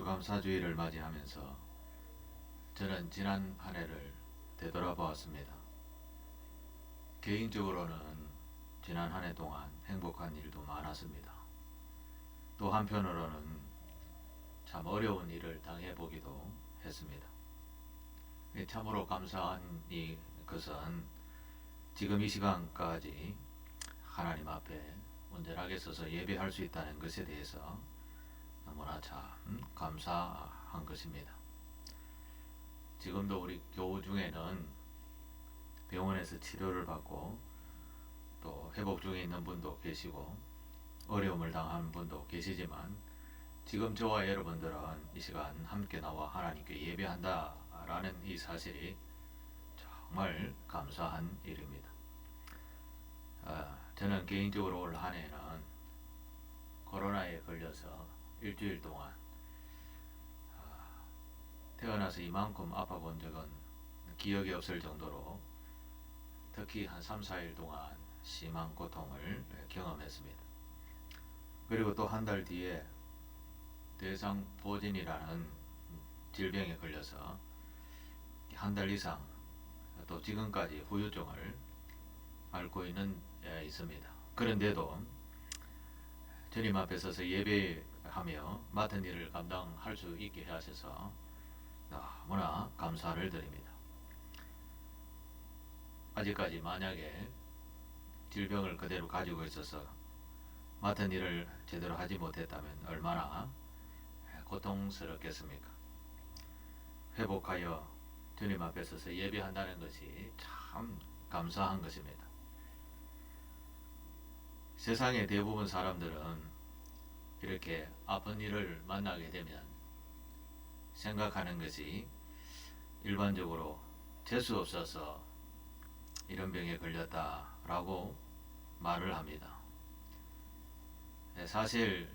추수감사주의를 맞이하면서 저는 지난 한 해를 되돌아보았습니다. 개인적으로는 지난 한 해 동안 행복한 일도 많았습니다. 또 한편으로는 참 어려운 일을 당해보기도 했습니다. 참으로 감사한 것은 지금 이 시간까지 하나님 앞에 온전하게 서서 예배할 수 있다는 것에 대해서 너무나 참 감사한 것입니다. 지금도 우리 교우 중에는 병원에서 치료를 받고 또 회복 중에 있는 분도 계시고 어려움을 당하는 분도 계시지만 지금 저와 여러분들은 이 시간 함께 나와 하나님께 예배한다라는 이 사실이 정말 감사한 일입니다. 저는 개인적으로 올 한 해는 코로나에 걸려서 일주일 동안 태어나서 이만큼 아파본 적은 기억이 없을 정도로 특히 한 3, 4일 동안 심한 고통을 경험했습니다. 그리고 또 한 달 뒤에 대상포진이라는 질병에 걸려서 한 달 이상 또 지금까지 후유증을 앓고 있습니다. 그런데도 주님 앞에 서서 예배하며 맡은 일을 감당할 수 있게 하셔서 너무나 감사를 드립니다. 아직까지 만약에 질병을 그대로 가지고 있어서 맡은 일을 제대로 하지 못했다면 얼마나 고통스럽겠습니까? 회복하여 주님 앞에 서서 예배한다는 것이 참 감사한 것입니다. 세상의 대부분 사람들은 이렇게 아픈 일을 만나게 되면 생각하는 것이 일반적으로 재수 없어서 이런 병에 걸렸다라고 말을 합니다. 사실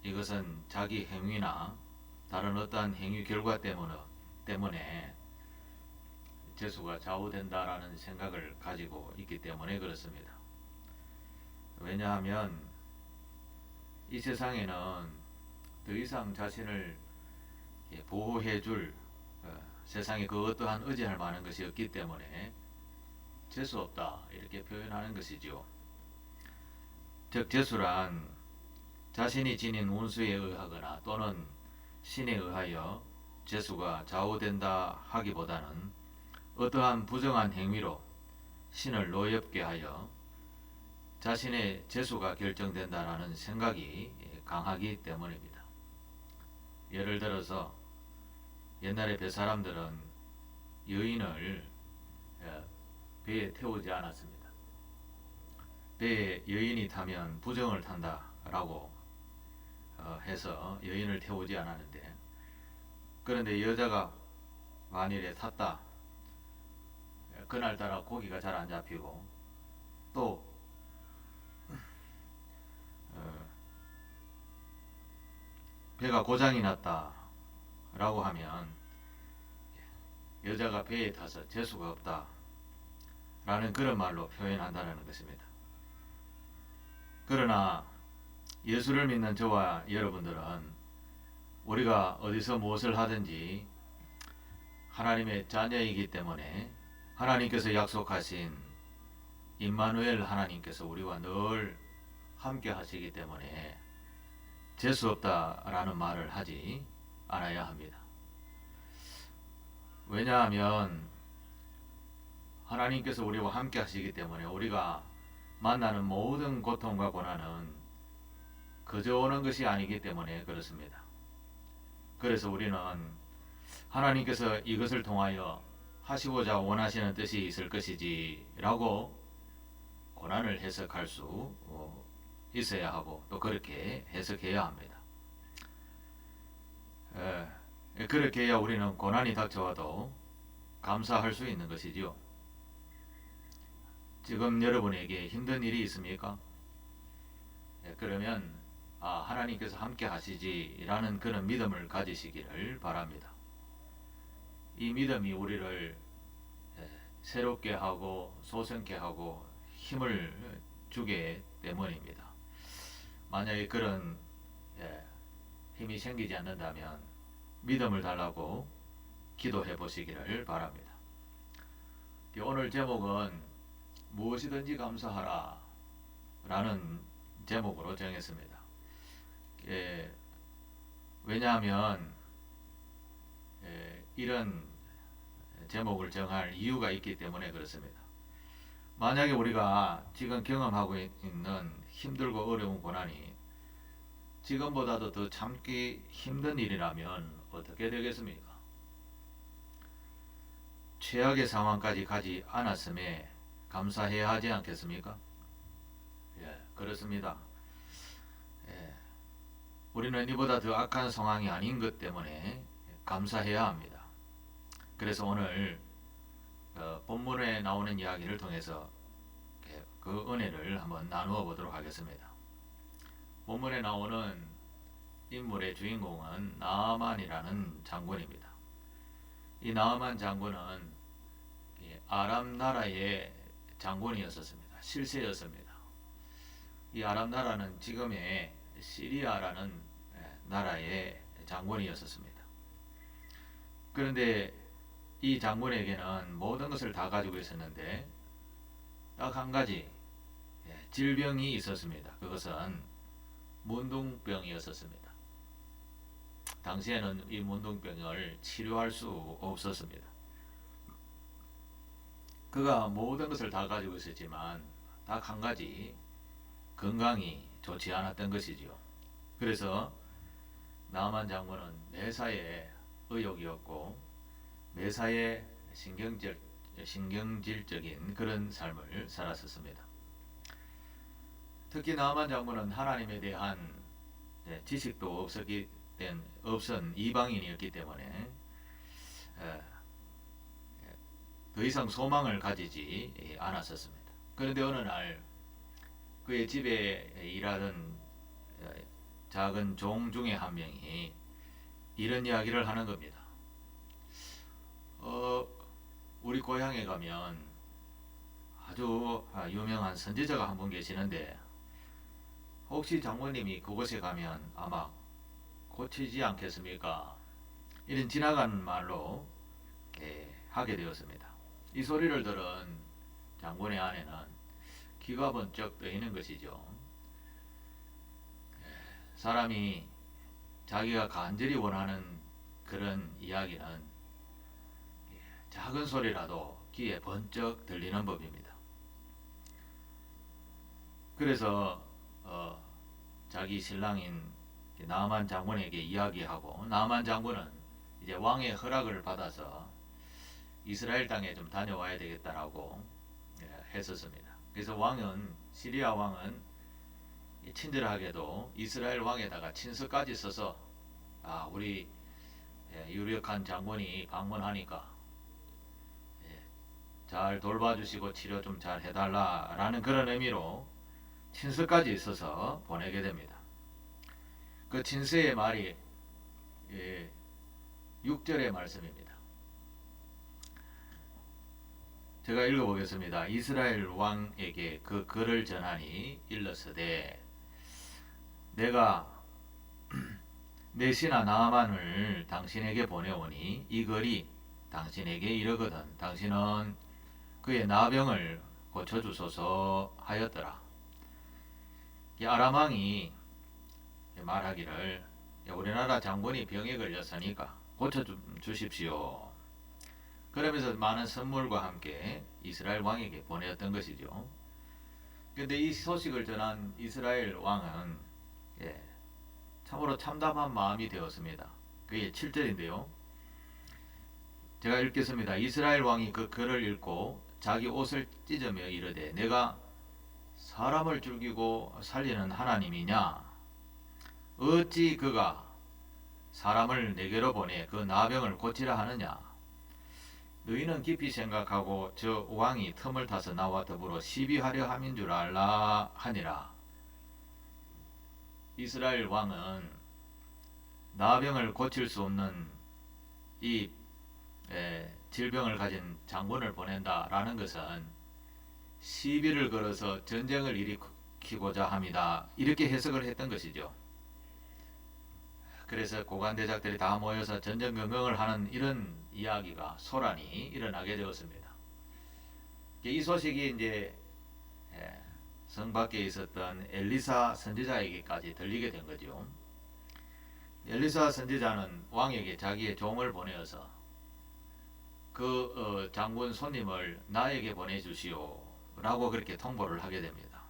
이것은 자기 행위나 다른 어떠한 행위 결과 때문에 재수가 좌우된다라는 생각을 가지고 있기 때문에 그렇습니다. 왜냐하면 이 세상에는 더 이상 자신을 보호해줄 세상에 그 어떠한 의지할 만한 것이 없기 때문에 재수 없다 이렇게 표현하는 것이죠. 즉 재수란 자신이 지닌 운수에 의하거나 또는 신에 의하여 재수가 좌우된다 하기보다는 어떠한 부정한 행위로 신을 노엽게 하여 자신의 재수가 결정된다라는 생각이 강하기 때문입니다. 예를 들어서 옛날에 뱃사람들은 여인을 배에 태우지 않았습니다. 배에 여인이 타면 부정을 탄다라고 해서 여인을 태우지 않았는데, 그런데 여자가 만일에 탔다, 그날따라 고기가 잘 안 잡히고 또 배가 고장이 났다 라고 하면 여자가 배에 타서 재수가 없다 라는 그런 말로 표현한다는 것입니다. 그러나 예수를 믿는 저와 여러분들은 우리가 어디서 무엇을 하든지 하나님의 자녀이기 때문에 하나님께서 약속하신 임마누엘 하나님께서 우리와 늘 함께 하시기 때문에 재수 없다라는 말을 하지 않아야 합니다. 왜냐하면 하나님께서 우리와 함께 하시기 때문에 우리가 만나는 모든 고통과 고난은 그저 오는 것이 아니기 때문에 그렇습니다. 그래서 우리는 하나님께서 이것을 통하여 하시고자 원하시는 뜻이 있을 것이지 라고 고난을 해석할 수 있어야 하고 또 그렇게 해석해야 합니다. 그렇게 해야 우리는 고난이 닥쳐와도 감사할 수 있는 것이지요. 지금 여러분에게 힘든 일이 있습니까? 그러면 하나님께서 함께 하시지 라는 그런 믿음을 가지시기를 바랍니다. 이 믿음이 우리를 새롭게 하고 소생케 하고 힘을 주기 때문입니다. 만약에 그런 힘이 생기지 않는다면 믿음을 달라고 기도해 보시기를 바랍니다. 오늘 제목은 무엇이든지 감사하라 라는 제목으로 정했습니다. 왜냐하면 이런 제목을 정할 이유가 있기 때문에 그렇습니다. 만약에 우리가 지금 경험하고 있는 힘들고 어려운 고난이 지금보다도 더 참기 힘든 일이라면 어떻게 되겠습니까? 최악의 상황까지 가지 않았음에 감사해야 하지 않겠습니까? 예, 그렇습니다. 예, 우리는 이보다 더 악한 상황이 아닌 것 때문에 감사해야 합니다. 그래서 오늘 본문에 나오는 이야기를 통해서 그 은혜를 한번 나누어 보도록 하겠습니다. 본문에 나오는 인물의 주인공은 나아만이라는 장군입니다. 이 나아만 장군은 아람 나라의 장군이었습니다. 실세였습니다. 이 아람 나라는 지금의 시리아라는 나라의 장군이었습니다. 그런데 이 장군에게는 모든 것을 다 가지고 있었는데 딱 한 가지 질병이 있었습니다. 그것은 문둥병이었습니다. 당시에는 이 문둥병을 치료할 수 없었습니다. 그가 모든 것을 다 가지고 있었지만 딱 한 가지 건강이 좋지 않았던 것이지요. 그래서 나아만 장군은 매사에 의욕이었고 매사에 신경질적인 그런 삶을 살았었습니다. 특히 나아만 장군은 하나님에 대한 지식도 없은 이방인이었기 때문에 더 이상 소망을 가지지 않았었습니다. 그런데 어느 날 그의 집에 일하던 작은 종 중에 한 명이 이런 이야기를 하는 겁니다. 우리 고향에 가면 아주 유명한 선지자가 한 분 계시는데 혹시 장모님이 그곳에 가면 아마 고치지 않겠습니까? 이런 지나간 말로 하게 되었습니다. 이 소리를 들은 장군의 아내는 귀가 번쩍 뜨이는 것이죠. 사람이 자기가 간절히 원하는 그런 이야기는 작은 소리라도 귀에 번쩍 들리는 법입니다. 그래서 자기 신랑인 나아만 장군에게 이야기하고 나아만 장군은 이제 왕의 허락을 받아서 이스라엘 땅에 좀 다녀와야 되겠다라고 했었습니다. 그래서 시리아 왕은 친절하게도 이스라엘 왕에다가 친서까지 써서 우리 유력한 장군이 방문하니까 잘 돌봐주시고 치료 좀 잘 해달라라는 그런 의미로 친서까지 있어서 보내게 됩니다. 그 친서의 말이 6절의 말씀입니다. 제가 읽어보겠습니다. 이스라엘 왕에게 그 글을 전하니 일러서되 내가 내 신하 나아만을 당신에게 보내오니 이 글이 당신에게 이르거든 당신은 그의 나병을 고쳐주소서 하였더라. 이 아람 왕이 말하기를 우리나라 장군이 병에 걸렸으니까 고쳐주십시오. 그러면서 많은 선물과 함께 이스라엘 왕에게 보내었던 것이죠. 그런데 이 소식을 전한 이스라엘 왕은 참으로 참담한 마음이 되었습니다. 그게 7절인데요. 제가 읽겠습니다. 이스라엘 왕이 그 글을 읽고 자기 옷을 찢으며 이르되 내가 사람을 죽이고 살리는 하나님이냐? 어찌 그가 사람을 내게로 보내 그 나병을 고치라 하느냐? 너희는 깊이 생각하고 저 왕이 틈을 타서 나와 더불어 시비하려 함인 줄 알라 하니라. 이스라엘 왕은 나병을 고칠 수 없는 이 질병을 가진 장군을 보낸다라는 것은 시비를 걸어서 전쟁을 일으키고자 합니다. 이렇게 해석을 했던 것이죠. 그래서 고관대작들이 다 모여서 전전긍긍을 하는 이런 이야기가 소란이 일어나게 되었습니다. 이 소식이 이제 성 밖에 있었던 엘리사 선지자에게까지 들리게 된 거죠. 엘리사 선지자는 왕에게 자기의 종을 보내어서 그 장군 손님을 나에게 보내주시오 라고 그렇게 통보를 하게 됩니다.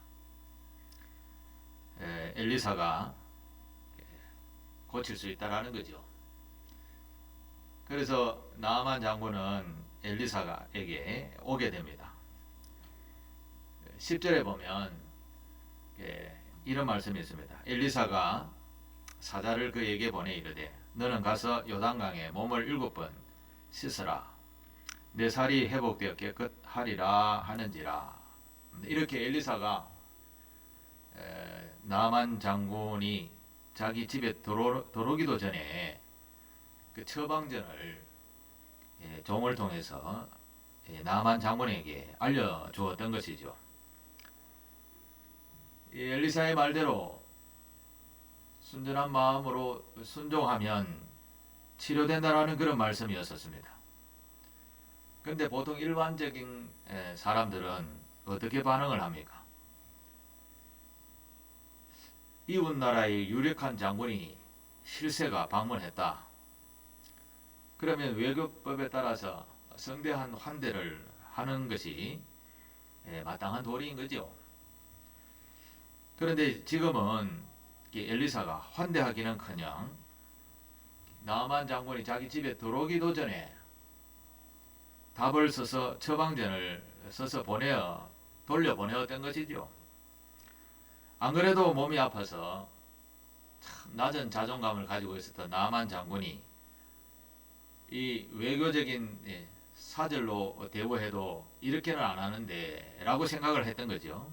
엘리사가 고칠 수 있다라는 거죠. 그래서 나아만 장군은 엘리사에게 오게 됩니다. 10절에 보면 이런 말씀이 있습니다. 엘리사가 사자를 그에게 보내 이르되 너는 가서 요단강에 몸을 7번 씻으라 내 살이 회복되어 깨끗하리라 하는지라. 이렇게 엘리사가 나만 장군이 자기 집에 들어오기도 전에 그 처방전을 종을 통해서 나만 장군에게 알려주었던 것이죠. 엘리사의 말대로 순전한 마음으로 순종하면 치료된다라는 그런 말씀이었습니다. 그런데 보통 일반적인 사람들은 어떻게 반응을 합니까? 이웃 나라의 유력한 장군이 실세가 방문했다. 그러면 외교법에 따라서 성대한 환대를 하는 것이 마땅한 도리인 거죠. 그런데 지금은 엘리사가 환대하기는커녕 나만 장군이 자기 집에 들어오기도 전에 답을 써서 처방전을 써서 돌려보내었던 것이죠. 안 그래도 몸이 아파서 참 낮은 자존감을 가지고 있었던 나만 장군이 이 외교적인 사절로 대우해도 이렇게는 안 하는데 라고 생각을 했던 거죠.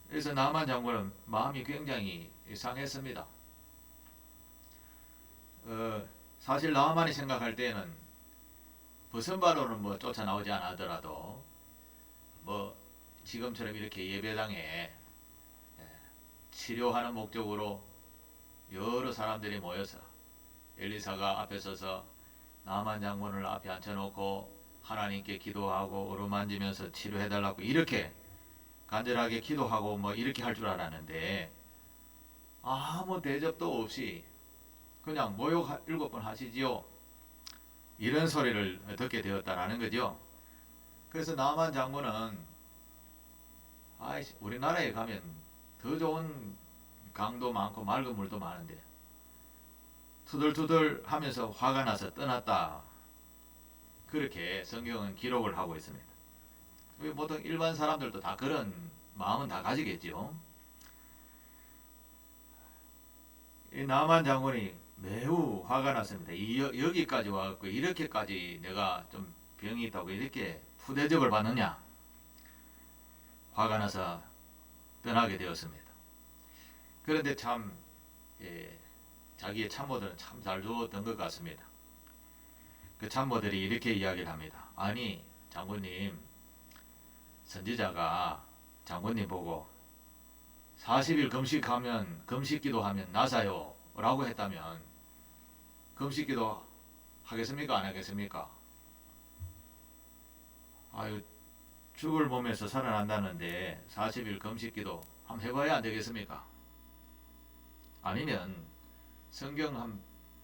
그래서 나만 장군은 마음이 굉장히 상했습니다. 사실 나만이 생각할 때는 버선발로는 뭐 쫓아나오지 않았더라도 뭐 지금처럼 이렇게 예배당에 치료하는 목적으로 여러 사람들이 모여서 엘리사가 앞에 서서 나만 장군을 앞에 앉혀놓고 하나님께 기도하고 어루만지면서 치료해달라고 이렇게 간절하게 기도하고 뭐 이렇게 할 줄 알았는데 아무 대접도 없이 그냥 모욕 7번 하시지요. 이런 소리를 듣게 되었다라는 거죠. 그래서 나만 장군은 우리나라에 가면 더 좋은 강도 많고 맑은 물도 많은데 투덜투덜 하면서 화가 나서 떠났다. 그렇게 성경은 기록을 하고 있습니다. 보통 일반 사람들도 다 그런 마음은 다 가지겠죠. 이 나만 장군이 매우 화가 났습니다. 여기까지 와갖고 이렇게까지 내가 좀 병이 있다고 이렇게 푸대접을 받느냐. 화가 나서 떠나게 되었습니다. 그런데 참 자기의 참모들은 참 잘 주었던 것 같습니다. 그 참모들이 이렇게 이야기를 합니다. 아니 장군님, 선지자가 장군님 보고 40일 금식기도 하면 나사요 라고 했다면 금식기도 하겠습니까? 안 하겠습니까? 죽을 몸에서 살아난다는데 40일 금식기도 한번 해봐야 안 되겠습니까? 아니면 성경 한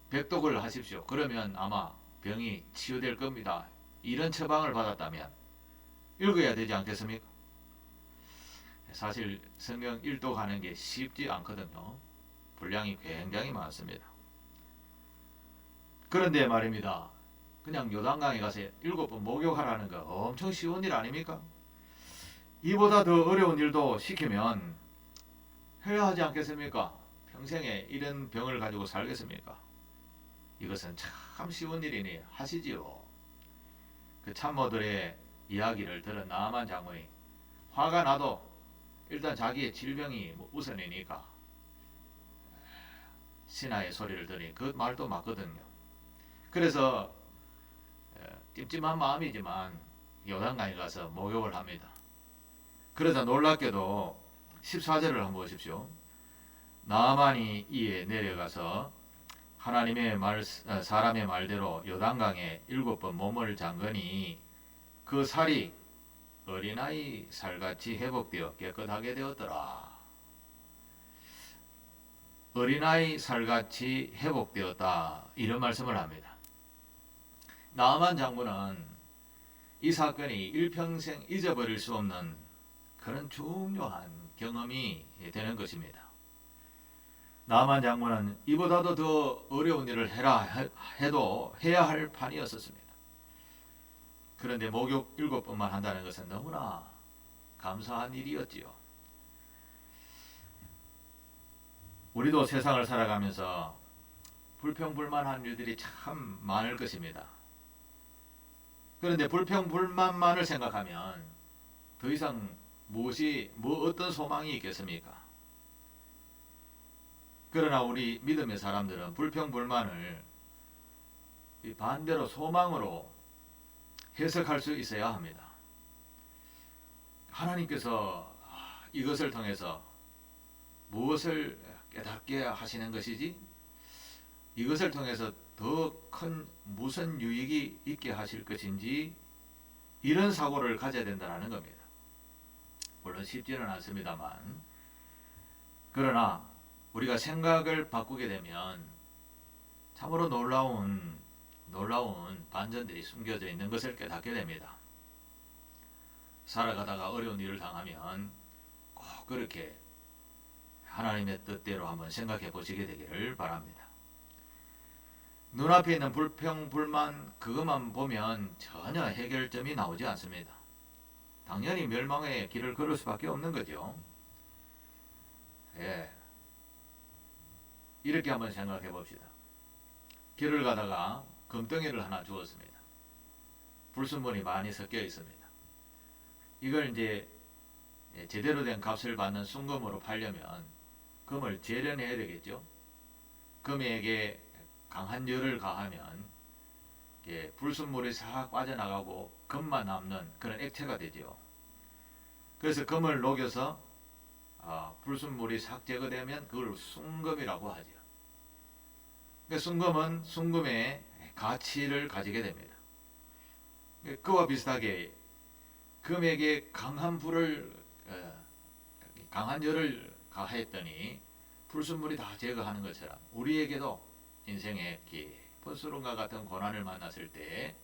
100독을 하십시오. 그러면 아마 병이 치유될 겁니다. 이런 처방을 받았다면 읽어야 되지 않겠습니까? 사실 성경 1독 하는 게 쉽지 않거든요. 분량이 굉장히 많습니다. 그런데 말입니다. 그냥 요단강에 가서 7번 목욕하라는 거 엄청 쉬운 일 아닙니까? 이보다 더 어려운 일도 시키면 해야 하지 않겠습니까? 평생에 이런 병을 가지고 살겠습니까? 이것은 참 쉬운 일이니 하시지요. 그 참모들의 이야기를 들은 나만 장군이 화가 나도 일단 자기의 질병이 우선이니까 신하의 소리를 들으니 그 말도 맞거든요. 그래서 찜찜한 마음이지만 요단강에 가서 목욕을 합니다. 그러자 놀랍게도 14절을 한번 보십시오. 나만이 이에 내려가서 하나님의 사람의 말대로 요단강에 7번 몸을 잠그니 그 살이 어린아이 살같이 회복되어 깨끗하게 되었더라. 어린아이 살같이 회복되었다. 이런 말씀을 합니다. 나아만 장군은 이 사건이 일평생 잊어버릴 수 없는 그런 중요한 경험이 되는 것입니다. 나아만 장군은 이보다도 더 어려운 일을 해도 해야 할 판이었었습니다. 그런데 목욕 7번만 한다는 것은 너무나 감사한 일이었지요. 우리도 세상을 살아가면서 불평불만한 일들이 참 많을 것입니다. 그런데 불평불만만을 생각하면 더 이상 어떤 소망이 있겠습니까? 그러나 우리 믿음의 사람들은 불평불만을 반대로 소망으로 해석할 수 있어야 합니다. 하나님께서 이것을 통해서 무엇을 깨닫게 하시는 것이지? 이것을 통해서 더 큰 무슨 유익이 있게 하실 것인지 이런 사고를 가져야 된다는 겁니다. 물론 쉽지는 않습니다만 그러나 우리가 생각을 바꾸게 되면 참으로 놀라운 반전들이 숨겨져 있는 것을 깨닫게 됩니다. 살아가다가 어려운 일을 당하면 꼭 그렇게 하나님의 뜻대로 한번 생각해 보시게 되기를 바랍니다. 눈앞에 있는 불평불만 그것만 보면 전혀 해결점이 나오지 않습니다. 당연히 멸망의 길을 걸을 수밖에 없는 거죠. 예. 이렇게 한번 생각해 봅시다. 길을 가다가 금덩이를 하나 주었습니다. 불순물이 많이 섞여 있습니다. 이걸 이제 제대로 된 값을 받는 순금으로 팔려면 금을 재련해야 되겠죠. 금에게 강한 열을 가하면 불순물이 싹 빠져나가고 금만 남는 그런 액체가 되죠. 그래서 금을 녹여서 불순물이 싹 제거되면 그걸 순금이라고 하죠. 순금은 순금의 가치를 가지게 됩니다. 그와 비슷하게 금에게 강한 열을 가했더니 불순물이 다 제거하는 것처럼 우리에게도 인생의 깊은 수렁과 같은 고난을 만났을 때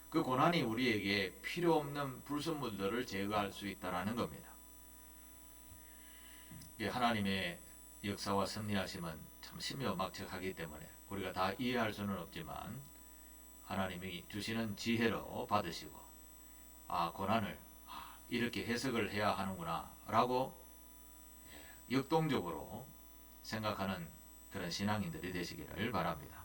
그 고난이 우리에게 필요 없는 불순물들을 제거할 수 있다는 겁니다. 하나님의 역사와 섭리하심은 참 신묘막측하기 때문에 우리가 다 이해할 수는 없지만 하나님이 주시는 지혜로 받으시고 고난을 이렇게 해석을 해야 하는구나 라고 역동적으로 생각하는 그런 신앙인들이 되시기를 바랍니다.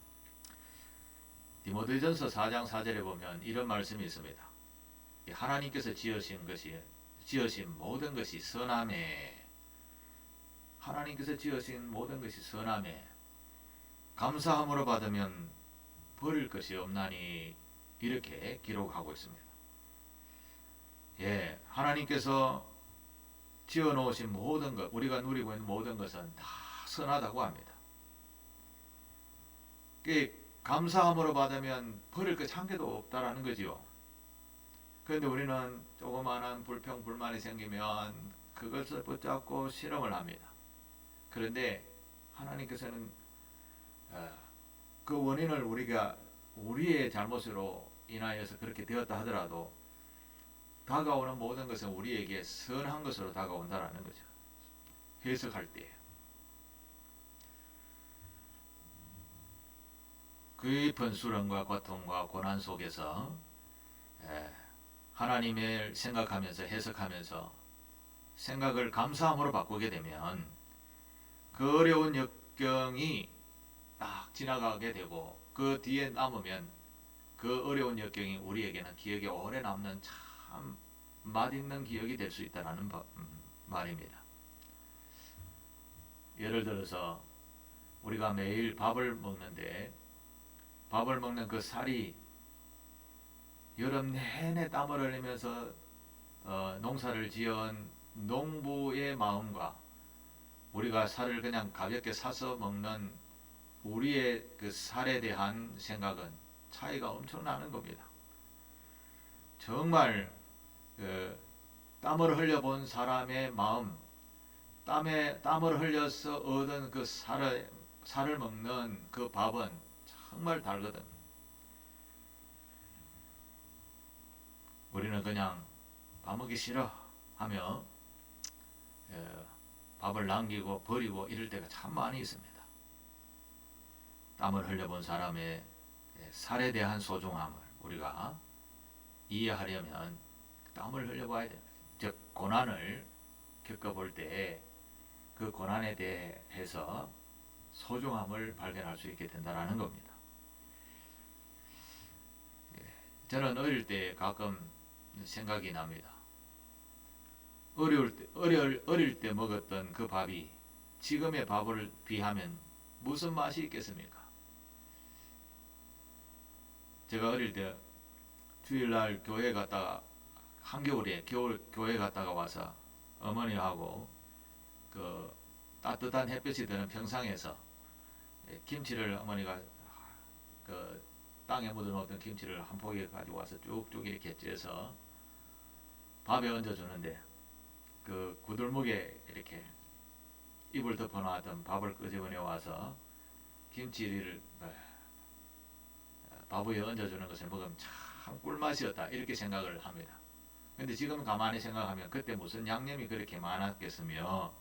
디모데전서 4장 4절에 보면 이런 말씀이 있습니다. 하나님께서 지으신 모든 것이 선하매 하나님께서 지으신 모든 것이 선하매 감사함으로 받으면 버릴 것이 없나니 이렇게 기록하고 있습니다. 하나님께서 지어놓으신 모든 것, 우리가 누리고 있는 모든 것은 다 선하다고 합니다. 감사함으로 받으면 버릴 것 한 개도 없다라는 거지요. 그런데 우리는 조그마한 불평불만이 생기면 그것을 붙잡고 실험을 합니다. 그런데 하나님께서는 그 원인을 우리의 잘못으로 인하여서 그렇게 되었다 하더라도 다가오는 모든 것은 우리에게 선한 것으로 다가온다라는 거죠. 해석할 때. 깊은 수렁과 고통과 고난 속에서 하나님을 생각하면서 해석하면서 생각을 감사함으로 바꾸게 되면 그 어려운 역경이 딱 지나가게 되고 그 뒤에 남으면 그 어려운 역경이 우리에게는 기억에 오래 남는 참 맛있는 기억이 될 수 있다는 말입니다. 예를 들어서 우리가 매일 밥을 먹는데 밥을 먹는 그 쌀이 여름 내내 땀을 흘리면서 농사를 지은 농부의 마음과 우리가 살을 그냥 가볍게 사서 먹는 우리의 그 살에 대한 생각은 차이가 엄청 나는 겁니다. 정말 그 땀을 흘려본 사람의 마음, 땀을 흘려서 얻은 그 살을 먹는 그 밥은 정말 달거든. 우리는 그냥 밥 먹기 싫어 하며 밥을 남기고 버리고 이럴 때가 참 많이 있습니다. 땀을 흘려본 사람의 살에 대한 소중함을 우리가 이해하려면 땀을 흘려봐야 됩니다. 즉 고난을 겪어볼 때 그 고난에 대해서 소중함을 발견할 수 있게 된다는 겁니다. 저는 어릴 때 가끔 생각이 납니다. 어릴 때 먹었던 그 밥이 지금의 밥을 비하면 무슨 맛이 있겠습니까? 제가 어릴 때 주일날 교회 갔다가 한겨울에 교회 갔다가 와서 어머니하고 그 따뜻한 햇볕이 드는 평상에서 김치를 어머니가 그 땅에 묻어놓던 김치를 한 포기 가지고 와서 쭉쭉 이렇게 째서 밥에 얹어주는데 그 구들목에 이렇게 이불 덮어놨던 밥을 끄집어내 와서 김치를 밥 위에 얹어주는 것을 먹으면 참 꿀맛이었다 이렇게 생각을 합니다. 근데 지금 가만히 생각하면 그때 무슨 양념이 그렇게 많았겠으며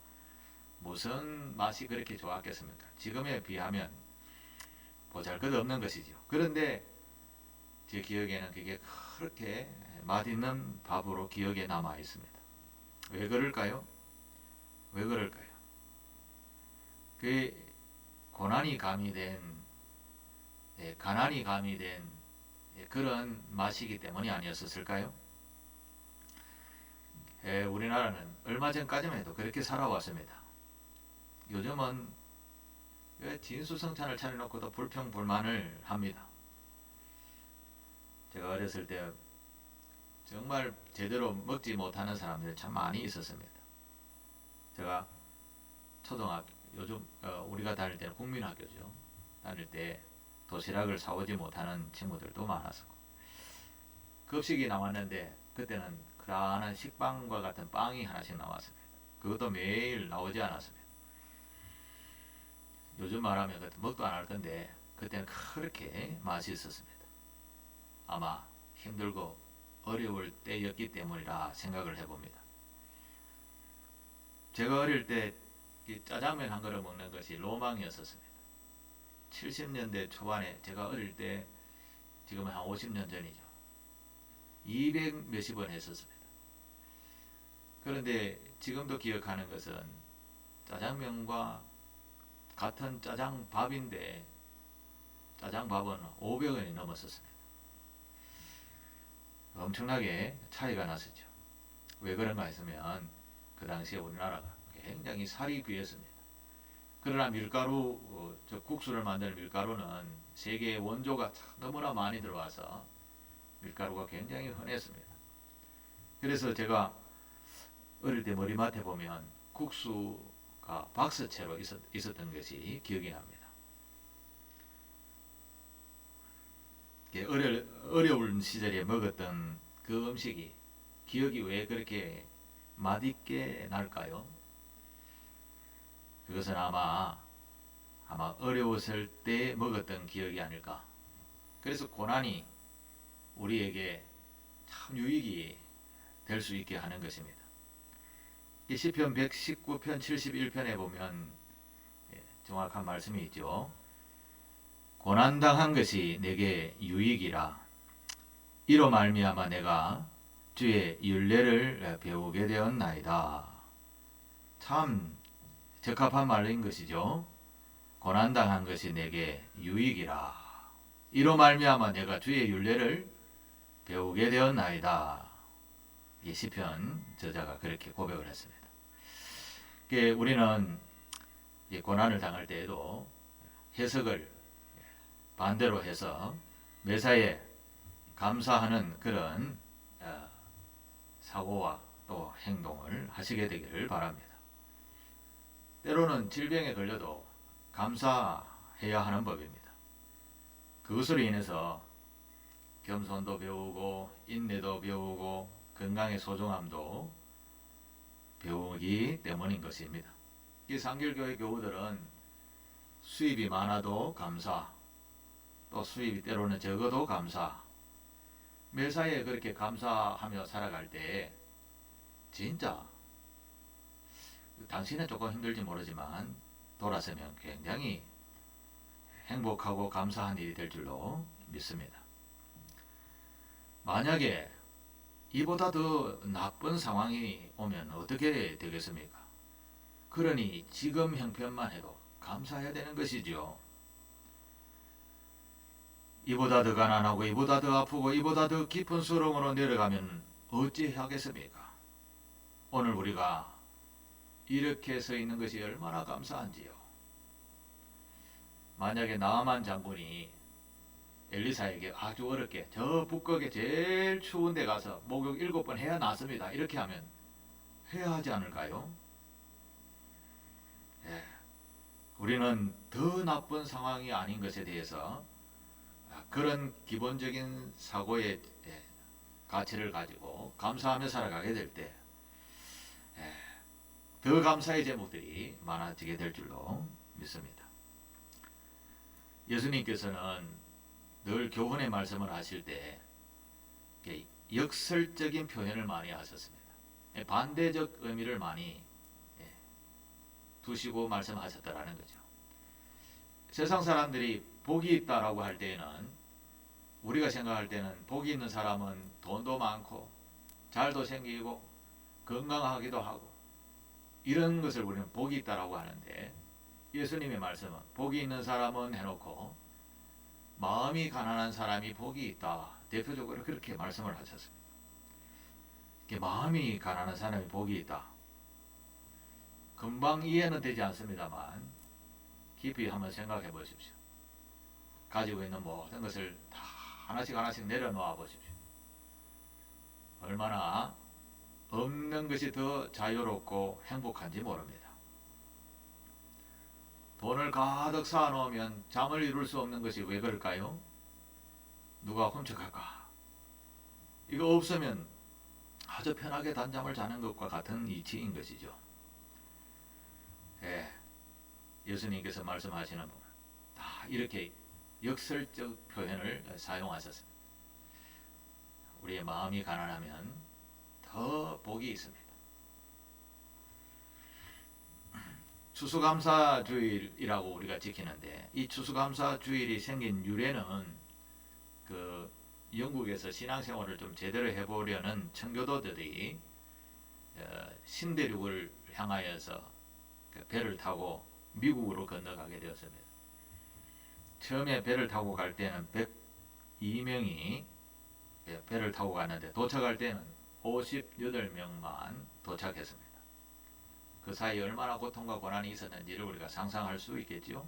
무슨 맛이 그렇게 좋았겠습니까? 지금에 비하면 보잘것없는 것이죠. 그런데 제 기억에는 그게 그렇게 맛있는 밥으로 기억에 남아 있습니다. 왜 그럴까요? 왜 그럴까요? 그 고난이 가미된 가난이 가미된 그런 맛이기 때문이 아니었을까요? 우리나라는 얼마 전까지만 해도 그렇게 살아왔습니다. 요즘은 진수성찬을 차려놓고도 불평불만을 합니다. 제가 어렸을 때 정말 제대로 먹지 못하는 사람들이 참 많이 있었습니다. 제가 초등학교, 요즘 우리가 다닐 때는 국민학교죠. 다닐 때 도시락을 사오지 못하는 친구들도 많았었고 급식이 나왔는데 그때는 그란한 식빵과 같은 빵이 하나씩 나왔습니다. 그것도 매일 나오지 않았습니다. 요즘 말하면 먹도 안 할 건데 그때는 그렇게 맛이 있었습니다. 아마 힘들고 어려울 때였기 때문이라 생각을 해봅니다. 제가 어릴 때 짜장면 한 그릇 먹는 것이 로망이었었습니다. 70년대 초반에 제가 어릴 때 지금은 한 50년 전이죠. 200 몇십 원 했었습니다. 그런데 지금도 기억하는 것은 짜장면과 같은 짜장밥인데 짜장밥은 500원이 넘었었습니다. 엄청나게 차이가 났었죠. 왜 그런가 했으면 그 당시에 우리나라가 굉장히 살이 귀했습니다. 그러나 밀가루, 저 국수를 만드는 밀가루는 세계의 원조가 너무나 많이 들어와서 밀가루가 굉장히 흔했습니다. 그래서 제가 어릴 때 머리맡에 보면 국수가 박스채로 있었던 것이 기억이 납니다. 어려운 시절에 먹었던 그 음식이 기억이 왜 그렇게 맛있게 날까요? 그것은 아마 어려웠을 때 먹었던 기억이 아닐까. 그래서 고난이 우리에게 참 유익이 될 수 있게 하는 것입니다. 이 시편 119편 71편에 보면 정확한 말씀이 있죠. 고난당한 것이 내게 유익이라. 이로 말미암아 내가 주의 율례를 배우게 되었나이다. 참 적합한 말인 것이죠. 고난당한 것이 내게 유익이라. 이로 말미암아 내가 주의 율례를 배우게 되었나이다. 이 시편 저자가 그렇게 고백을 했습니다. 우리는 고난을 당할 때에도 해석을 반대로 해서 매사에 감사하는 그런 사고와 또 행동을 하시게 되기를 바랍니다. 때로는 질병에 걸려도 감사해야 하는 법입니다. 그것으로 인해서 겸손도 배우고 인내도 배우고 건강의 소중함도 배우기 때문인 것입니다. 이 상길교회 교우들은 수입이 많아도 감사, 또 수입이 때로는 적어도 감사, 매사에 그렇게 감사하며 살아갈 때 진짜 당신은 조금 힘들지 모르지만 돌아서면 굉장히 행복하고 감사한 일이 될 줄로 믿습니다. 만약에 이보다 더 나쁜 상황이 오면 어떻게 되겠습니까? 그러니 지금 형편만 해도 감사해야 되는 것이지요. 이보다 더 가난하고 이보다 더 아프고 이보다 더 깊은 수렁으로 내려가면 어찌하겠습니까? 오늘 우리가 이렇게 서 있는 것이 얼마나 감사한지요. 만약에 나아만 장군이 엘리사에게 아주 어렵게 저 북극의 제일 추운 데 가서 목욕 7번 해야 낫습니다. 이렇게 하면 해야 하지 않을까요? 예, 우리는 더 나쁜 상황이 아닌 것에 대해서 그런 기본적인 사고의 가치를 가지고 감사하며 살아가게 될 때 더 감사의 제목들이 많아지게 될 줄로 믿습니다. 예수님께서는 늘 교훈의 말씀을 하실 때 역설적인 표현을 많이 하셨습니다. 반대적 의미를 많이 두시고 말씀하셨다라는 거죠. 세상 사람들이 복이 있다라고 할 때에는 우리가 생각할 때는 복이 있는 사람은 돈도 많고 잘도 생기고 건강하기도 하고 이런 것을 우리는 복이 있다라고 하는데 예수님의 말씀은 복이 있는 사람은 해놓고 마음이 가난한 사람이 복이 있다. 대표적으로 그렇게 말씀을 하셨습니다. 마음이 가난한 사람이 복이 있다. 금방 이해는 되지 않습니다만 깊이 한번 생각해 보십시오. 가지고 있는 모든 것을 다 하나씩 하나씩 내려놓아 보십시오. 얼마나 없는 것이 더 자유롭고 행복한지 모릅니다. 돈을 가득 쌓아놓으면 잠을 이룰 수 없는 것이 왜 그럴까요? 누가 훔쳐갈까? 이거 없으면 아주 편하게 단잠을 자는 것과 같은 이치인 것이죠. 예수님께서 말씀하시는 부분 다 이렇게 역설적 표현을 사용하셨습니다. 우리의 마음이 가난하면 더 복이 있습니다. 추수감사주일이라고 우리가 지키는데 이 추수감사주일이 생긴 유래는 그 영국에서 신앙생활을 좀 제대로 해보려는 청교도들이 신대륙을 향하여서 배를 타고 미국으로 건너가게 되었습니다. 처음에 배를 타고 갈 때는 102명이 배를 타고 갔는데 도착할 때는 58명만 도착했습니다. 그 사이에 얼마나 고통과 고난이 있었는지를 우리가 상상할 수 있겠죠.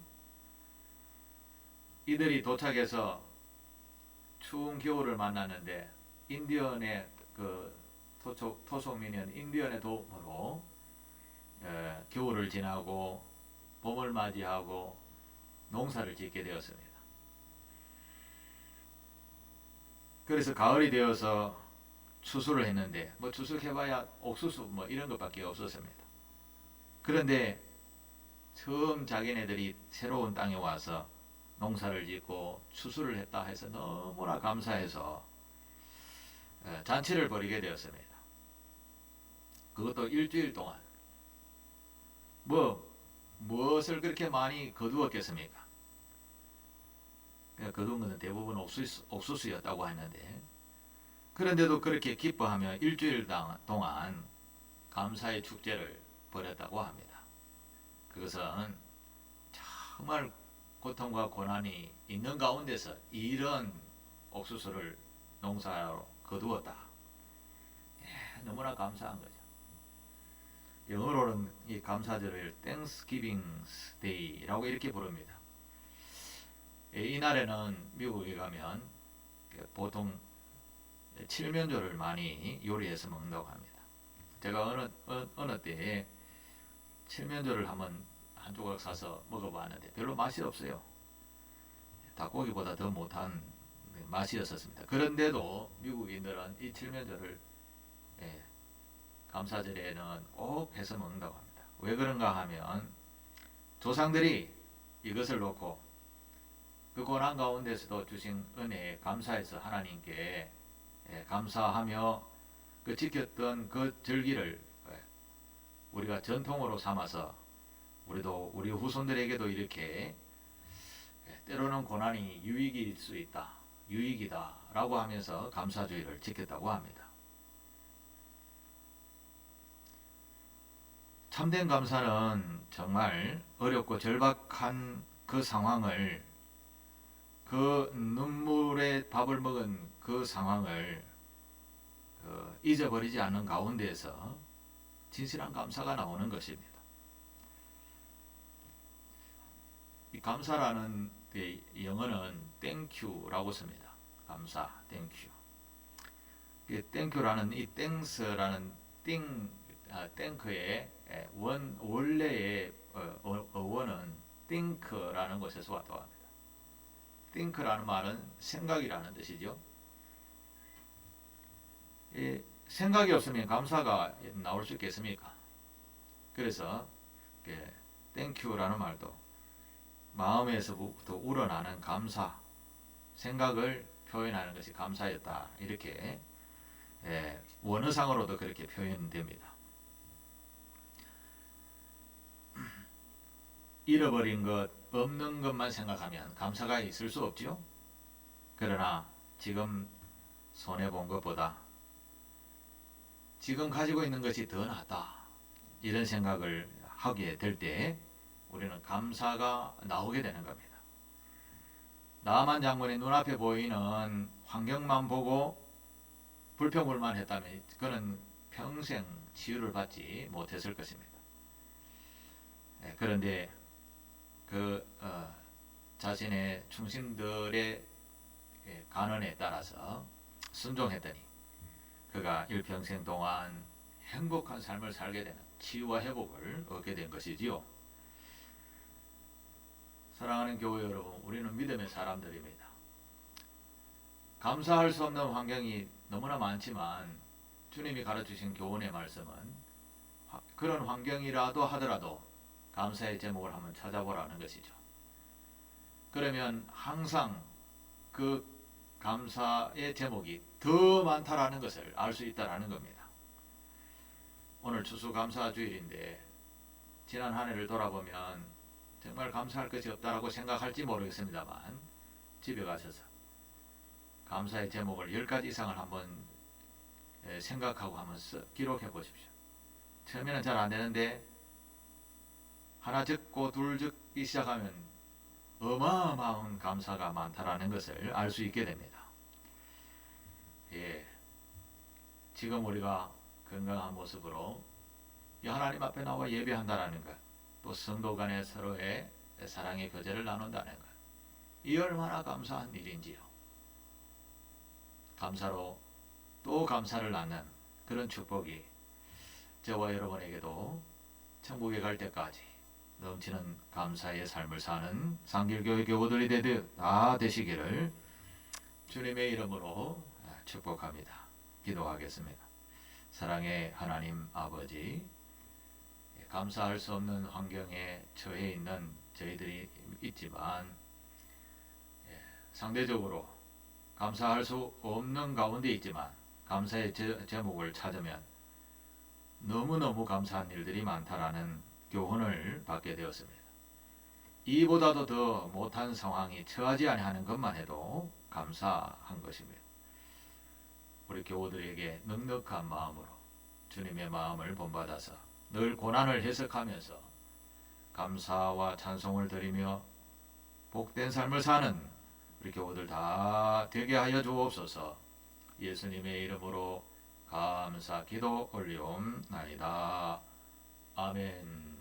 이들이 도착해서 추운 겨울을 만났는데 인디언의 그 토속민은 인디언의 도움으로 겨울을 지나고 봄을 맞이하고 농사를 짓게 되었습니다. 그래서 가을이 되어서 추수를 했는데 뭐 추수해봐야 옥수수 뭐 이런 것밖에 없었습니다. 그런데 처음 자기네들이 새로운 땅에 와서 농사를 짓고 추수를 했다 해서 너무나 감사해서 잔치를 벌이게 되었습니다. 그것도 일주일 동안 무엇을 그렇게 많이 거두었겠습니까? 거둔 것은 대부분 옥수수였다고 했는데 그런데도 그렇게 기뻐하며 일주일 동안 감사의 축제를 벌였다고 합니다. 그것은 정말 고통과 고난이 있는 가운데서 이런 옥수수를 농사로 거두었다. 너무나 감사한 거죠. 영어로는 이 감사절을 Thanksgiving Day라고 이렇게 부릅니다. 이날에는 미국에 가면 보통 칠면조를 많이 요리해서 먹는다고 합니다. 제가 어느 때에 칠면조를 한번 한 조각 사서 먹어봤는데 별로 맛이 없어요. 닭고기보다 더 못한 맛이었었습니다. 그런데도 미국인들은 이 칠면조를 예, 감사절에는 꼭 해서 먹는다고 합니다. 왜 그런가 하면 조상들이 이것을 놓고 그 고난 가운데서도 주신 은혜에 감사해서 하나님께 감사하며 그 지켰던 그 절기를 우리가 전통으로 삼아서 우리도 우리 후손들에게도 이렇게 때로는 고난이 유익일 수 있다, 유익이다 라고 하면서 감사주의를 지켰다고 합니다. 참된 감사는 정말 어렵고 절박한 그 상황을, 그 눈물에 밥을 먹은 그 상황을 잊어버리지 않는 가운데에서 진실한 감사가 나오는 것입니다. 이 감사라는 영어는 땡큐라고 씁니다. 감사, 땡큐. 땡큐라는 이 땡스라는 땡크의 원래의 어원은 think라는 것에서 왔다고 합니다. think라는 말은 생각이라는 뜻이죠. 생각이 없으면 감사가 나올 수 있겠습니까? 그래서 땡큐라는 말도 마음에서부터 우러나는 감사, 생각을 표현하는 것이 감사였다. 이렇게 원어상으로도 그렇게 표현됩니다. 잃어버린 것, 없는 것만 생각하면 감사가 있을 수 없지요. 그러나 지금 손해본 것보다 지금 가지고 있는 것이 더 낫다. 이런 생각을 하게 될 때 우리는 감사가 나오게 되는 겁니다. 나만 장군의 눈앞에 보이는 환경만 보고 불평불만 했다면 그는 평생 치유를 받지 못했을 것입니다. 그런데 자신의 충신들의 간언에 따라서 순종했더니 그가 일평생 동안 행복한 삶을 살게 되는 치유와 회복을 얻게 된 것이지요. 사랑하는 교회 여러분, 우리는 믿음의 사람들입니다. 감사할 수 없는 환경이 너무나 많지만 주님이 가르치신 교훈의 말씀은 그런 환경이라도 하더라도 감사의 제목을 한번 찾아보라는 것이죠. 그러면 항상 그 감사의 제목이 더 많다라는 것을 알 수 있다라는 겁니다. 오늘 추수감사주일인데 지난 한 해를 돌아보면 정말 감사할 것이 없다라고 생각할지 모르겠습니다만 집에 가셔서 감사의 제목을 10가지 이상을 한번 생각하고 한번 기록해 보십시오. 처음에는 잘 안 되는데 하나 적고 둘 적기 시작하면 어마어마한 감사가 많다라는 것을 알 수 있게 됩니다. 지금 우리가 건강한 모습으로 하나님 앞에 나와 예배한다라는 것, 또 성도 간의 서로의 사랑의 교제를 나눈다는 것, 이 얼마나 감사한 일인지요. 감사로 또 감사를 낳는 그런 축복이 저와 여러분에게도 천국에 갈 때까지 넘치는 감사의 삶을 사는 상길교회 교우들이 다 되시기를 주님의 이름으로 축복합니다. 기도하겠습니다. 사랑의 하나님 아버지, 감사할 수 없는 환경에 처해 있는 저희들이 있지만 상대적으로 감사할 수 없는 가운데 있지만 감사의 제목을 찾으면 너무너무 감사한 일들이 많다라는 교훈을 받게 되었습니다. 이보다도 더 못한 상황이 처하지 아니하는 것만 해도 감사한 것입니다. 우리 교우들에게 넉넉한 마음으로 주님의 마음을 본받아서 늘 고난을 해석하면서 감사와 찬송을 드리며 복된 삶을 사는 우리 교우들 다 되게 하여 주옵소서. 예수님의 이름으로 감사 기도 올리옵나이다. 아멘.